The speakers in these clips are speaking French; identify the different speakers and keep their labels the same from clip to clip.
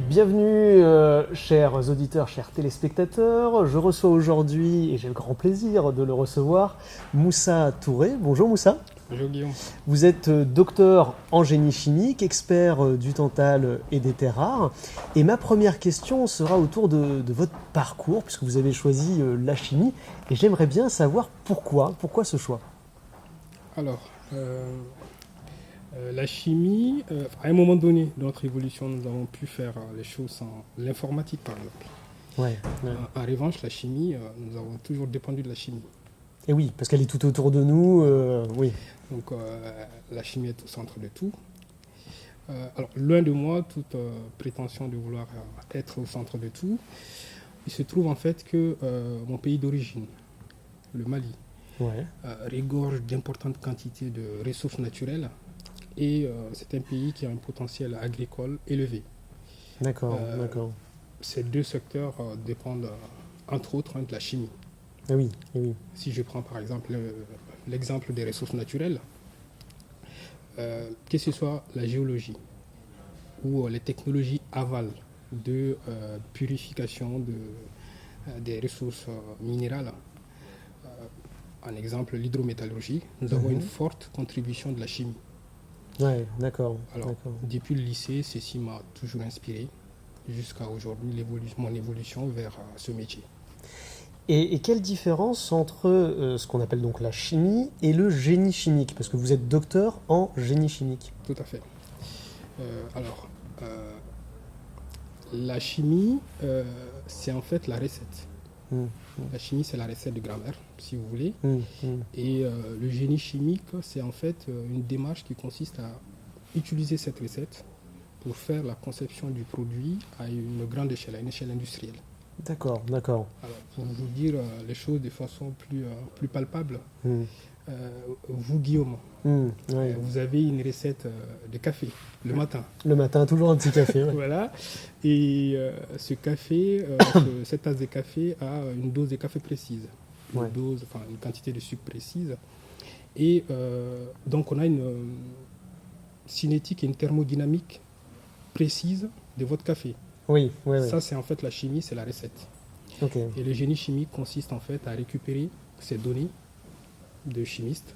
Speaker 1: Bienvenue, chers auditeurs, chers téléspectateurs. Je reçois aujourd'hui, et j'ai le grand plaisir de le recevoir, Moussa Touré. Bonjour Moussa.
Speaker 2: Bonjour Guillaume.
Speaker 1: Vous êtes docteur en génie chimique, expert du tantal et des terres rares. Et ma première question sera autour de votre parcours, puisque vous avez choisi la chimie. Et j'aimerais bien savoir pourquoi ce choix.
Speaker 2: Alors, la chimie, à un moment donné de notre évolution, nous avons pu faire les choses sans l'informatique, par exemple.
Speaker 1: Ouais.
Speaker 2: En revanche, la chimie, nous avons toujours dépendu de la chimie.
Speaker 1: Et oui, parce qu'elle est tout autour de nous, oui.
Speaker 2: Donc, la chimie est au centre de tout. Alors, loin de moi toute prétention de vouloir être au centre de tout. Il se trouve en fait que mon pays d'origine, le Mali, regorge d'importantes quantités de ressources naturelles. Et c'est un pays qui a un potentiel agricole élevé.
Speaker 1: D'accord.
Speaker 2: Ces deux secteurs dépendent, entre autres, de la chimie.
Speaker 1: Eh oui.
Speaker 2: Si je prends par exemple l'exemple des ressources naturelles, que ce soit la géologie ou les technologies aval de purification des ressources minérales, en exemple l'hydrométallurgie, nous avons une forte contribution de la chimie.
Speaker 1: Ouais, d'accord.
Speaker 2: Alors, depuis le lycée, ceci m'a toujours inspiré jusqu'à aujourd'hui, mon évolution vers ce métier.
Speaker 1: Et quelle différence entre ce qu'on appelle donc la chimie et le génie chimique? Parce que vous êtes docteur en génie chimique.
Speaker 2: Tout à fait. La chimie, c'est en fait la recette. La chimie, c'est la recette de grammaire, si vous voulez. Et le génie chimique, c'est en fait une démarche qui consiste à utiliser cette recette pour faire la conception du produit à une grande échelle, à une échelle industrielle.
Speaker 1: D'accord.
Speaker 2: Alors, pour vous dire les choses de façon plus palpable, vous, Guillaume, vous avez une recette de café le matin.
Speaker 1: Le matin, toujours un petit café. Ouais.
Speaker 2: Voilà. Et ce café, cette tasse de café a une dose de café précise, une quantité de sucre précise. Et donc, on a une cinétique et une thermodynamique précise de votre café.
Speaker 1: Oui.
Speaker 2: Ça, c'est en fait la chimie, c'est la recette.
Speaker 1: Okay.
Speaker 2: Et le génie chimique consiste en fait à récupérer ces données de chimistes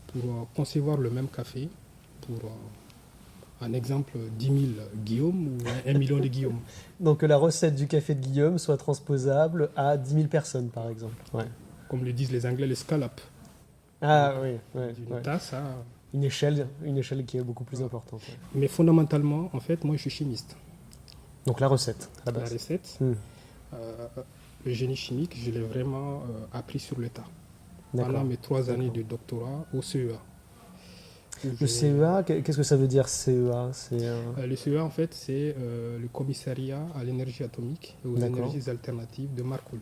Speaker 2: pour concevoir le même café pour, un exemple, 10 000 Guillaume ou 1 million de Guillaume.
Speaker 1: Donc que la recette du café de Guillaume soit transposable à 10 000 personnes, par exemple. Ouais.
Speaker 2: Comme le disent les Anglais, le scale-up.
Speaker 1: Ah oui.
Speaker 2: D'une tasse à...
Speaker 1: Une échelle qui est beaucoup plus importante. Ouais.
Speaker 2: Mais fondamentalement, en fait, moi, je suis chimiste.
Speaker 1: Donc la recette, à la base.
Speaker 2: La recette, le génie chimique, je l'ai vraiment appris sur le tas. Pendant mes 3 années de doctorat au CEA.
Speaker 1: Le CEA, qu'est-ce que ça veut dire, CEA?
Speaker 2: Le CEA, en fait, c'est le commissariat à l'énergie atomique et aux énergies alternatives de Marcoule.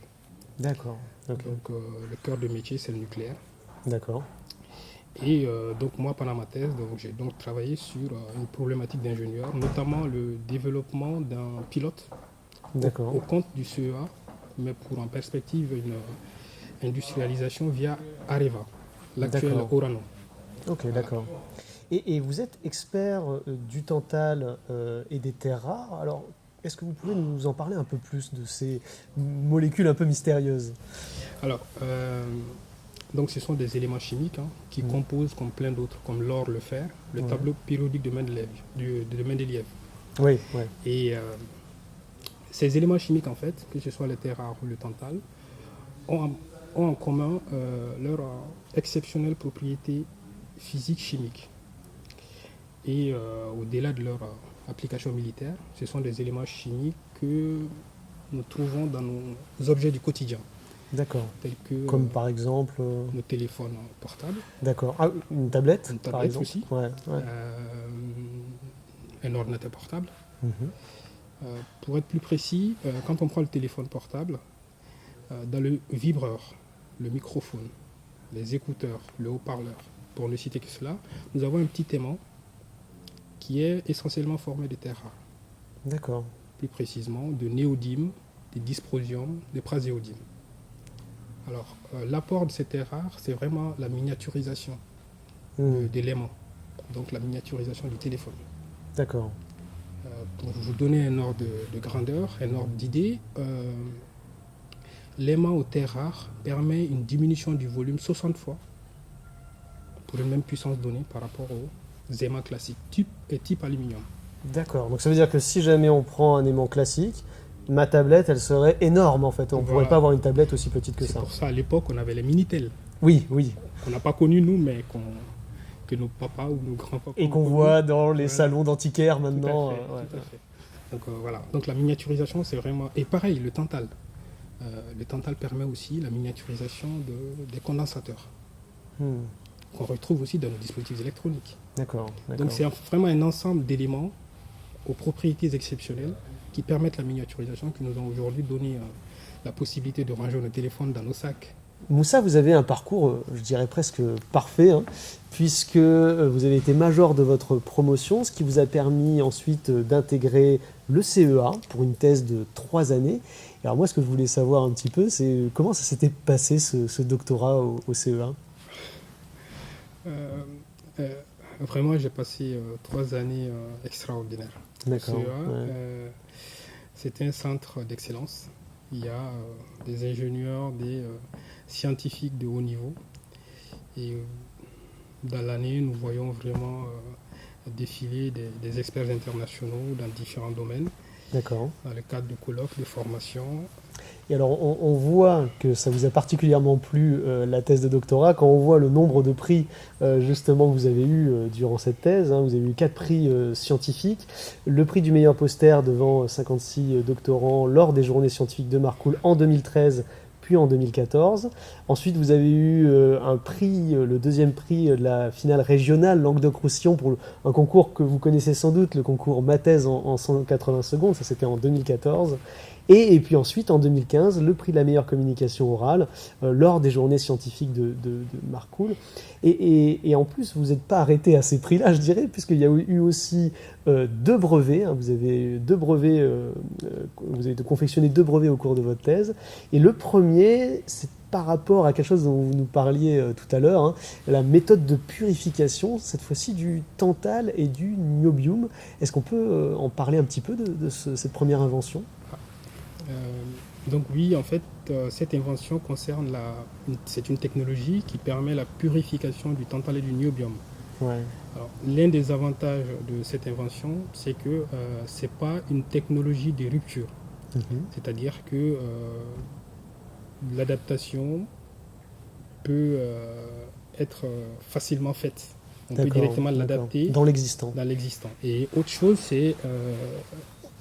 Speaker 1: D'accord.
Speaker 2: Donc, le cœur de métier, c'est le nucléaire.
Speaker 1: D'accord.
Speaker 2: Et donc, moi, pendant ma thèse, j'ai donc travaillé sur une problématique d'ingénieur, notamment le développement d'un pilote au compte du CEA, mais pour en perspective une industrialisation via Areva, l'actuel Orano.
Speaker 1: Ok, d'accord. Et vous êtes expert du tantal et des terres rares. Alors, est-ce que vous pouvez nous en parler un peu plus de ces molécules un peu mystérieuses?
Speaker 2: Alors, donc ce sont des éléments chimiques qui composent, comme plein d'autres, comme l'or, le fer, le tableau périodique de Mendeleïev.
Speaker 1: Oui.
Speaker 2: Et ces éléments chimiques, en fait, que ce soit les terres rares ou le tantal, ont en commun leur exceptionnelle propriété physique chimique. Et au-delà de leur application militaire, ce sont des éléments chimiques que nous trouvons dans nos objets du quotidien.
Speaker 1: D'accord.
Speaker 2: Tels que,
Speaker 1: comme par exemple
Speaker 2: nos téléphones portables.
Speaker 1: D'accord. Ah, une tablette?
Speaker 2: Une
Speaker 1: par
Speaker 2: tablette
Speaker 1: exemple.
Speaker 2: aussi.
Speaker 1: Ouais.
Speaker 2: Un ordinateur portable. Pour être plus précis, quand on prend le téléphone portable, dans le vibreur, le microphone, les écouteurs, le haut-parleur, pour ne citer que cela, nous avons un petit aimant qui est essentiellement formé de terres rares.
Speaker 1: D'accord.
Speaker 2: Plus précisément de néodyme, des dysprosium, des praséodymes. Alors, l'apport de ces terres rares, c'est vraiment la miniaturisation de l'aimant, donc la miniaturisation du téléphone.
Speaker 1: D'accord.
Speaker 2: Pour vous donner un ordre de grandeur, un ordre d'idée, l'aimant aux terres rares permet une diminution du volume 60 fois pour une même puissance donnée par rapport aux aimants classiques, type aluminium.
Speaker 1: D'accord. Donc ça veut dire que si jamais on prend un aimant classique, ma tablette, elle serait énorme en fait. On ne
Speaker 2: Voilà.
Speaker 1: pourrait pas avoir une tablette aussi petite que
Speaker 2: C'est
Speaker 1: ça.
Speaker 2: pour ça, à l'époque, on avait les Minitel,
Speaker 1: Oui, oui.
Speaker 2: qu'on n'a pas connus nous, mais que nos papas ou nos grands-papas
Speaker 1: Et
Speaker 2: ont
Speaker 1: qu'on
Speaker 2: connus.
Speaker 1: voit dans les
Speaker 2: Voilà.
Speaker 1: salons d'antiquaires maintenant.
Speaker 2: Tout à fait,
Speaker 1: ouais.
Speaker 2: tout à fait. Donc voilà. Donc la miniaturisation, c'est vraiment... Et pareil, le tantal. Le tantal permet aussi la miniaturisation des condensateurs,
Speaker 1: Hmm.
Speaker 2: qu'on retrouve aussi dans nos dispositifs électroniques.
Speaker 1: D'accord.
Speaker 2: Donc c'est vraiment un ensemble d'éléments aux propriétés exceptionnelles qui permettent la miniaturisation, qui nous ont aujourd'hui donné la possibilité de ranger nos téléphones dans nos sacs.
Speaker 1: Moussa, vous avez un parcours, je dirais presque parfait, hein, puisque vous avez été major de votre promotion, ce qui vous a permis ensuite d'intégrer le CEA pour une thèse de 3 années. Et alors moi, ce que je voulais savoir un petit peu, c'est comment ça s'était passé ce doctorat au CEA.
Speaker 2: Vraiment, j'ai passé 3 années extraordinaires.
Speaker 1: D'accord.
Speaker 2: CEA,
Speaker 1: Ouais.
Speaker 2: c'était un centre d'excellence. Il y a des ingénieurs, des scientifiques de haut niveau. Et dans l'année, nous voyons vraiment défiler des experts internationaux dans différents domaines,
Speaker 1: D'accord.
Speaker 2: dans le cadre de colloques, de formations.
Speaker 1: Et alors, on voit que ça vous a particulièrement plu, la thèse de doctorat, quand on voit le nombre de prix, justement, que vous avez eu durant cette thèse. Hein. Vous avez eu 4 prix scientifiques. Le prix du meilleur poster devant 56 doctorants lors des journées scientifiques de Marcoule en 2013, puis en 2014. Ensuite, vous avez eu un prix, le deuxième prix de la finale régionale Languedoc-Roussillon pour un concours que vous connaissez sans doute, le concours Ma thèse en 180 secondes. Ça, c'était en 2014. Et puis ensuite, en 2015, le prix de la meilleure communication orale lors des journées scientifiques de Marcoule. Et en plus, vous n'êtes pas arrêté à ces prix-là, je dirais, puisqu'il y a eu aussi 2 brevets. Hein, vous avez 2 brevets, vous avez confectionné 2 brevets au cours de votre thèse. Et le premier, c'est par rapport à quelque chose dont vous nous parliez tout à l'heure, hein, la méthode de purification, cette fois-ci du tantal et du niobium. Est-ce qu'on peut en parler un petit peu de cette première invention ?
Speaker 2: Donc oui, en fait, cette invention concerne c'est une technologie qui permet la purification du tantal et du niobium.
Speaker 1: Ouais.
Speaker 2: Alors, l'un des avantages de cette invention, c'est que ce n'est pas une technologie de rupture.
Speaker 1: Mhm.
Speaker 2: C'est-à-dire que l'adaptation peut être facilement faite. On peut
Speaker 1: D'accord,
Speaker 2: directement
Speaker 1: d'accord.
Speaker 2: l'adapter
Speaker 1: Dans l'existant.
Speaker 2: dans l'existant. Et autre chose, c'est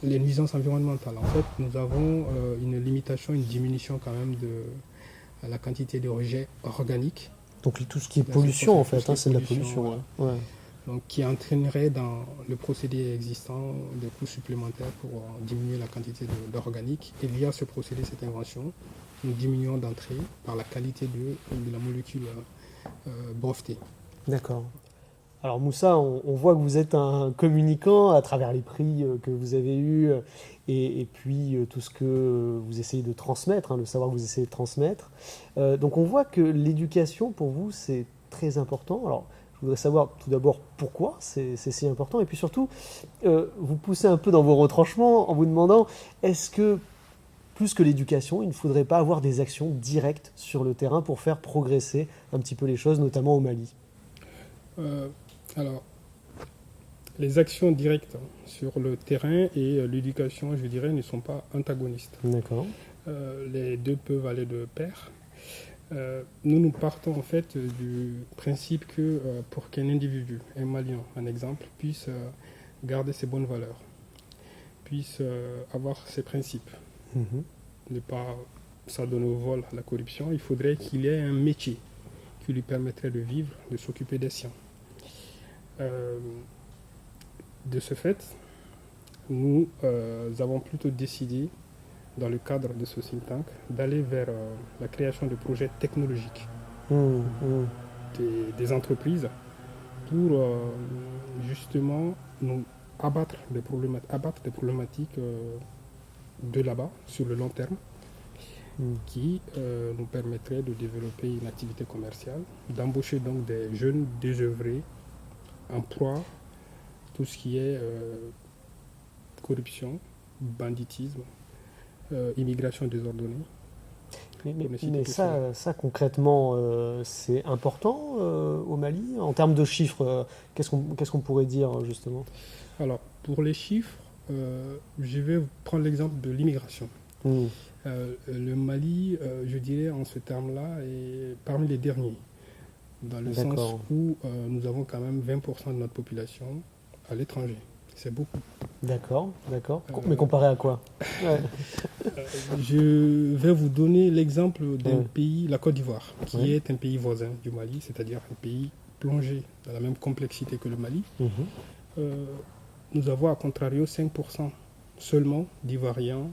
Speaker 2: les nuisances environnementales. En fait, nous avons une limitation, une diminution quand même de la quantité de rejets organiques.
Speaker 1: Donc tout ce qui est
Speaker 2: Là,
Speaker 1: pollution, en
Speaker 2: tout ce
Speaker 1: fait,
Speaker 2: qui est
Speaker 1: c'est de la
Speaker 2: pollution,
Speaker 1: pollution. Ouais. Ouais.
Speaker 2: Donc, qui entraînerait dans le procédé existant des coûts supplémentaires pour diminuer la quantité d'organique. Et via ce procédé, cette invention, nous diminuons d'entrée par la qualité de la molécule brevetée.
Speaker 1: D'accord. Alors Moussa, on voit que vous êtes un communicant à travers les prix que vous avez eus et puis tout ce que vous essayez de transmettre, hein, le savoir que vous essayez de transmettre. Donc on voit que l'éducation pour vous c'est très important. Alors je voudrais savoir tout d'abord pourquoi c'est si important et puis surtout vous poussez un peu dans vos retranchements en vous demandant est-ce que plus que l'éducation, il ne faudrait pas avoir des actions directes sur le terrain pour faire progresser un petit peu les choses, notamment au Mali?
Speaker 2: Alors, les actions directes sur le terrain et l'éducation, je dirais, ne sont pas antagonistes.
Speaker 1: D'accord.
Speaker 2: Les deux peuvent aller de pair. Nous partons en fait du principe que pour qu'un individu, un Malien, un exemple, puisse garder ses bonnes valeurs, puisse avoir ses principes,
Speaker 1: Mhm.
Speaker 2: ne pas s'adonner au vol, à la corruption, il faudrait qu'il ait un métier qui lui permettrait de vivre, de s'occuper des siens. De ce fait, nous avons plutôt décidé, dans le cadre de ce think tank, d'aller vers la création de projets technologiques des entreprises pour justement nous abattre des problématiques de là-bas sur le long terme qui nous permettrait de développer une activité commerciale, d'embaucher donc des jeunes désœuvrés en proie tout ce qui est corruption, banditisme, immigration désordonnée.
Speaker 1: Mais ça, concrètement, c'est important au Mali. En termes de chiffres, qu'est-ce qu'on pourrait dire justement?
Speaker 2: Alors, pour les chiffres, je vais prendre l'exemple de l'immigration.
Speaker 1: Mmh.
Speaker 2: Le Mali, je dirais en ce terme-là, est parmi les derniers, dans le sens où nous avons quand même 20% de notre population à l'étranger. C'est beaucoup.
Speaker 1: D'accord. Mais comparé à quoi? Ouais.
Speaker 2: Je vais vous donner l'exemple d'un pays, la Côte d'Ivoire, qui est un pays voisin du Mali, c'est-à-dire un pays plongé dans la même complexité que le Mali.
Speaker 1: Mmh.
Speaker 2: Nous avons à contrario 5% seulement d'Ivoiriens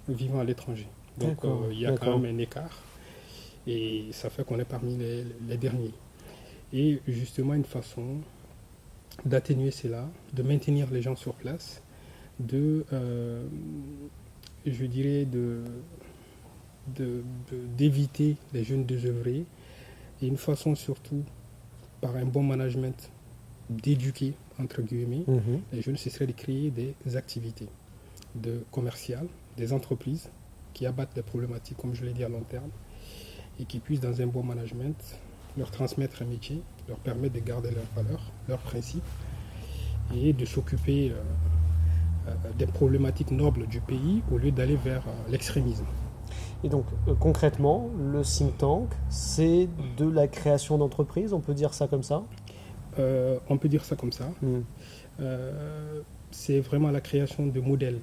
Speaker 2: vivant à l'étranger. Donc il y a quand même un écart et ça fait qu'on est parmi les derniers. Et justement une façon d'atténuer cela, de maintenir les gens sur place, je dirais d'éviter les jeunes désœuvrés et une façon surtout par un bon management d'éduquer entre guillemets les jeunes, ce serait de créer des activités commerciales, des entreprises qui abattent des problématiques, comme je l'ai dit, à long terme, et qui puissent, dans un bon management, leur transmettre un métier, leur permettre de garder leurs valeurs, leurs principes, et de s'occuper des problématiques nobles du pays au lieu d'aller vers l'extrémisme.
Speaker 1: Et donc, concrètement, le think tank, c'est de la création d'entreprises, on peut dire ça comme ça?
Speaker 2: On peut dire ça comme ça. C'est vraiment la création de modèles.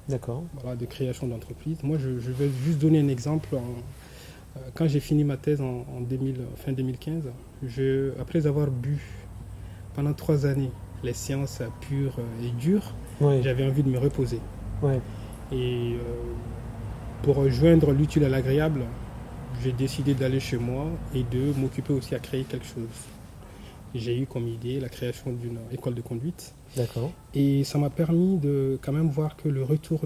Speaker 1: D'accord.
Speaker 2: Voilà, de création d'entreprises. Moi, je vais juste donner un exemple. Quand j'ai fini ma thèse fin 2015, après avoir bu pendant 3 années les sciences pures et dures, j'avais envie de me reposer. Et pour joindre l'utile à l'agréable, j'ai décidé d'aller chez moi et de m'occuper aussi à créer quelque chose. J'ai eu comme idée la création d'une école de conduite.
Speaker 1: D'accord.
Speaker 2: Et ça m'a permis de quand même voir que le retour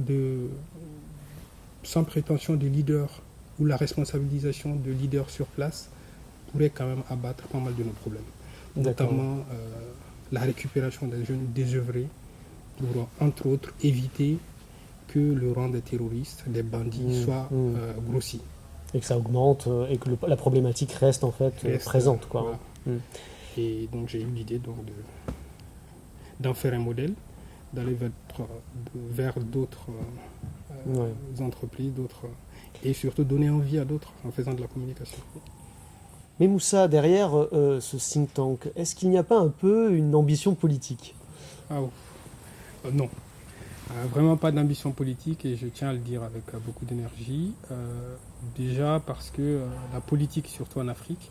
Speaker 2: sans prétention de leader ou la responsabilisation de leader sur place pourrait quand même abattre pas mal de nos problèmes. Notamment la récupération des jeunes désœuvrés pour, entre autres, éviter que le rang des terroristes, des bandits soit grossi.
Speaker 1: Et que ça augmente et que la problématique reste en fait présente. Quoi.
Speaker 2: Voilà. Et donc j'ai eu l'idée d'en faire un modèle, d'aller vers d'autres entreprises, et surtout donner envie à d'autres en faisant de la communication.
Speaker 1: Mais Moussa, derrière ce think tank, est-ce qu'il n'y a pas un peu une ambition politique?
Speaker 2: Non. Vraiment pas d'ambition politique, et je tiens à le dire avec beaucoup d'énergie. Déjà parce que la politique, surtout en Afrique,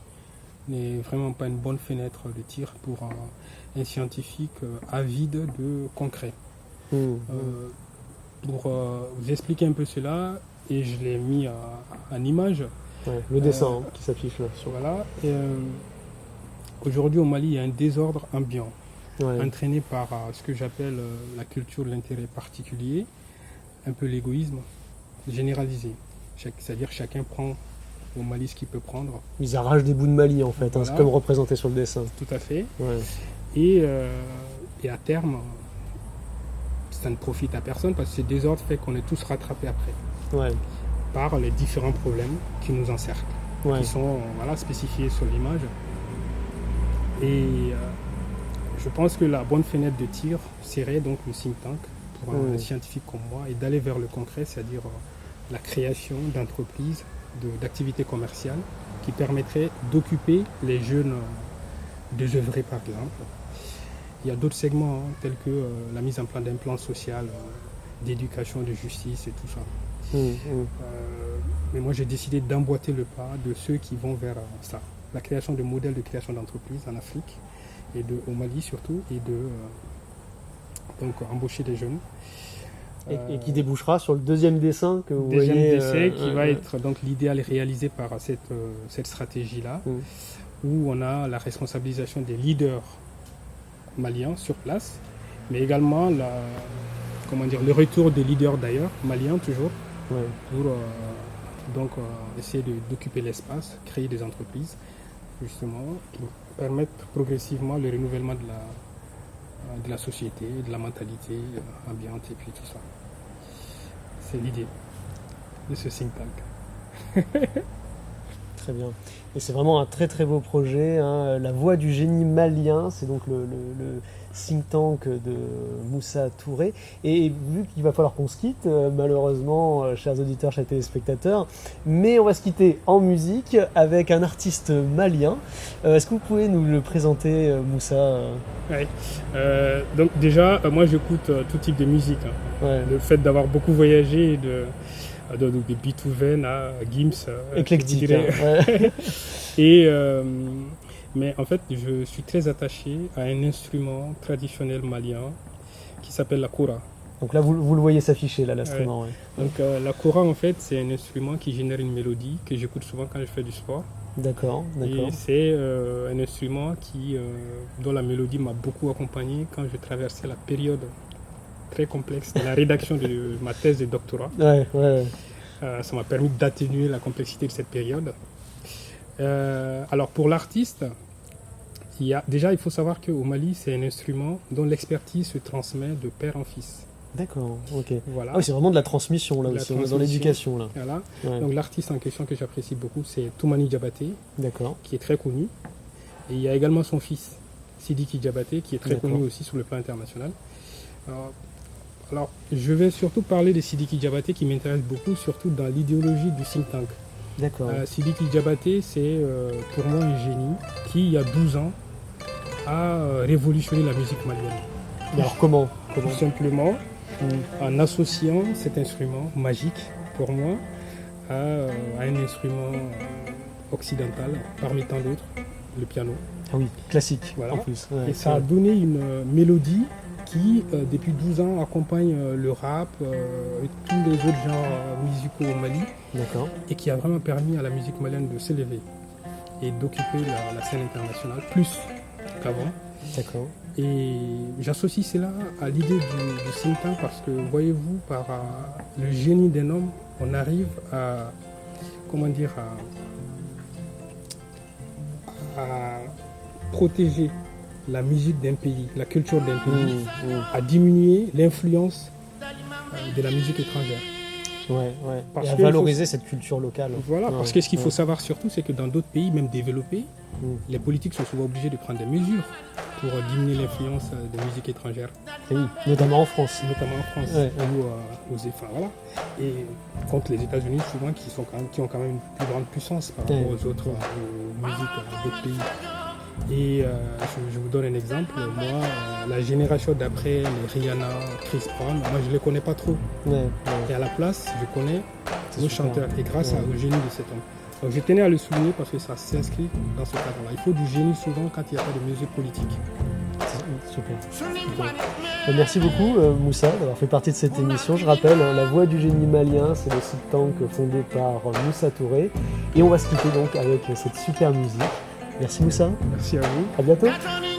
Speaker 2: n'est vraiment pas une bonne fenêtre de tir pour un scientifique avide de concret. Pour vous expliquer un peu cela, et je l'ai mis en image.
Speaker 1: Le dessin qui s'affiche là.
Speaker 2: Voilà. Aujourd'hui au Mali, il y a un désordre ambiant, entraîné par ce que j'appelle la culture de l'intérêt particulier, un peu l'égoïsme généralisé. C'est-à-dire chacun prend au Mali ce qu'il peut prendre.
Speaker 1: Ils arrachent des bouts de Mali en fait, voilà. C'est comme représenté sur le dessin.
Speaker 2: Tout à fait. Et à terme, ça ne profite à personne parce que ce désordre fait qu'on est tous rattrapés après. Par les différents problèmes qui nous encerclent, qui sont spécifiés sur l'image. Et je pense que la bonne fenêtre de tir serait donc le think tank pour un scientifique comme moi, et d'aller vers le concret, c'est-à-dire la création d'entreprises, d'activités commerciales qui permettraient d'occuper les jeunes désœuvrés par exemple. Il y a d'autres segments tels que la mise en place d'un plan social, d'éducation, de justice et tout ça. Mais moi j'ai décidé d'emboîter le pas de ceux qui vont vers ça, la création de modèles de création d'entreprises en Afrique et au Mali surtout, et donc embaucher des jeunes.
Speaker 1: Et qui débouchera sur le deuxième dessin que vous
Speaker 2: deuxième
Speaker 1: voyez.
Speaker 2: Dessin qui va être donc l'idéal réalisé par cette stratégie-là, où on a la responsabilisation des leaders maliens sur place, mais également le retour des leaders d'ailleurs, maliens toujours, pour essayer d'occuper l'espace, créer des entreprises, justement, qui permettent progressivement le renouvellement de la société, de la mentalité ambiante et puis tout ça. C'est l'idée de ce think tank.
Speaker 1: Très bien. Et c'est vraiment un très très beau projet, hein. La voix du génie malien, c'est donc le think tank de Moussa Touré. Et vu qu'il va falloir qu'on se quitte, malheureusement, chers auditeurs, chers téléspectateurs, mais on va se quitter en musique avec un artiste malien. Est-ce que vous pouvez nous le présenter, Moussa?
Speaker 2: Ouais. Donc déjà, moi j'écoute tout type de musique. Hein.
Speaker 1: Ouais.
Speaker 2: Le fait d'avoir beaucoup voyagé de Beethoven à Gims.
Speaker 1: Éclectique.
Speaker 2: Je dirais.
Speaker 1: Hein. Ouais.
Speaker 2: Et, mais en fait, je suis très attaché à un instrument traditionnel malien qui s'appelle la kora.
Speaker 1: Donc là, vous le voyez s'afficher, là, l'instrument. Ouais.
Speaker 2: Donc la kora, en fait, c'est un instrument qui génère une mélodie que j'écoute souvent quand je fais du sport.
Speaker 1: D'accord, d'accord.
Speaker 2: Et c'est un instrument dont la mélodie m'a beaucoup accompagné quand je traversais la période très complexe de la rédaction de ma thèse de doctorat.
Speaker 1: Ouais, ouais.
Speaker 2: Ça m'a permis d'atténuer la complexité de cette période. Alors pour l'artiste, il faut savoir qu'au Mali, c'est un instrument dont l'expertise se transmet de père en fils.
Speaker 1: D'accord, ok.
Speaker 2: Voilà.
Speaker 1: Ah oui, c'est vraiment de la transmission, là
Speaker 2: De la
Speaker 1: aussi, on est dans
Speaker 2: transmission.
Speaker 1: l'éducation, là.
Speaker 2: Voilà.
Speaker 1: Ouais.
Speaker 2: Donc l'artiste en question que j'apprécie beaucoup, c'est Toumani Diabaté,
Speaker 1: D'accord,
Speaker 2: qui est très connu. Et il y a également son fils, Sidiki Diabaté, qui est très
Speaker 1: D'accord.
Speaker 2: connu aussi sur le plan international. Alors, je vais surtout parler de Sidiki Diabaté, qui m'intéresse beaucoup, surtout dans l'idéologie du think tank.
Speaker 1: d'accord.
Speaker 2: Sidiki Diabaté, c'est pour moi un génie qui, il y a 12 ans, a révolutionné la musique malienne.
Speaker 1: Mais alors comment
Speaker 2: Tout simplement en associant cet instrument magique, pour moi, à un instrument occidental, parmi tant d'autres, le piano.
Speaker 1: Ah oui, classique,
Speaker 2: Voilà.
Speaker 1: en plus. Ouais,
Speaker 2: Et ça a donné une mélodie qui, depuis 12 ans, accompagne le rap et tous les autres genres musicaux au Mali,
Speaker 1: D'accord,
Speaker 2: et qui a vraiment permis à la musique malienne de s'élever et d'occuper la scène internationale plus qu'avant.
Speaker 1: d'accord.
Speaker 2: Et j'associe cela à l'idée du think tank parce que, voyez-vous, par le génie d'un homme, on arrive à, à protéger la musique d'un pays, la culture d'un pays, à diminuer l'influence de la musique étrangère.
Speaker 1: Ouais, ouais.
Speaker 2: Parce
Speaker 1: Et à
Speaker 2: que
Speaker 1: valoriser cette culture locale.
Speaker 2: Voilà,
Speaker 1: Ouais,
Speaker 2: parce que ce qu'il faut
Speaker 1: ouais.
Speaker 2: savoir surtout, c'est que dans d'autres pays, même développés, les politiques sont souvent obligés de prendre des mesures pour diminuer l'influence de musique étrangère,
Speaker 1: Et oui, notamment en France.
Speaker 2: notamment en France
Speaker 1: Ouais.
Speaker 2: ou aux enfin, voilà. Et contre les États-Unis, souvent, qui ont quand même une plus grande puissance par rapport aux autres aux musiques d'autres pays. Et je vous donne un exemple. Moi, la génération d'après, les Rihanna, Chris Brown, moi je ne les connais pas trop.
Speaker 1: Ouais, ouais.
Speaker 2: Et à la place, je connais nos
Speaker 1: super.
Speaker 2: chanteurs, et grâce
Speaker 1: Ouais.
Speaker 2: au génie de cet homme. Donc je tenais à le souligner parce que ça s'inscrit dans ce cadre-là. Il faut du génie souvent quand il n'y a pas de mesures politiques.
Speaker 1: Super. Super. Merci beaucoup, Moussa, d'avoir fait partie de cette émission. Je rappelle, La Voix du génie malien, c'est le think tank fondé par Moussa Touré. Et on va se quitter donc avec cette super musique. Merci Moussa,
Speaker 2: Merci à vous.
Speaker 1: à bientôt.
Speaker 3: That's only